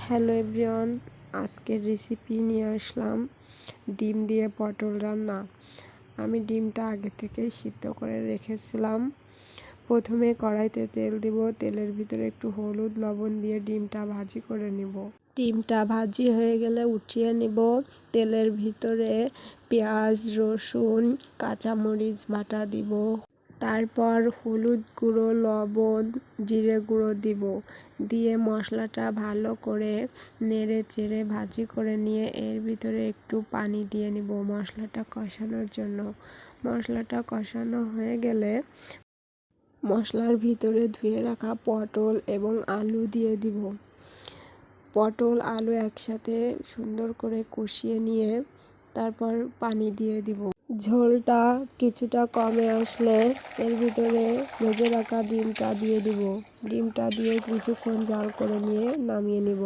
Hello everyone, আজকের recipe নিয়ে আসলাম ডিম দিয়ে পটল রান্না। আমি ডিমটা আগে থেকেই সিদ্ধ করে রেখেছিলাম। প্রথমে কড়াইতে তেল দিব, তেলের ভিতরে একটু হলুদ লবণ দিয়ে ডিমটা ভাজি করে নিব। ডিমটা ভাজি হয়ে গেলে উঠিয়ে নিব। তেলের ভিতরে পেঁয়াজ, রসুন, কাঁচামরিচ বাটা দিব। তারপর হলুদ গুঁড়ো, লবণ, জিরে গুঁড়ো দিব। দিয়ে মশলাটা ভালো করে নেড়ে চেড়ে ভাজি করে নিয়ে এর ভিতরে একটু পানি দিয়ে নিব মশলাটা কষানোর জন্য। মশলাটা কষানো হয়ে গেলে মশলার ভিতরে ধুয়ে রাখা পটল এবং আলু দিয়ে দিব। পটল আলু একসাথে সুন্দর করে কষিয়ে নিয়ে তারপর পানি দিয়ে দিব। ঝোলটা কিছুটা কমে আসলে এর ভিতরে ভেজে রাখা ডিমটা দিয়ে দিব। ডিমটা দিয়ে কিছুক্ষণ জাল করে নিয়ে নামিয়ে নিব।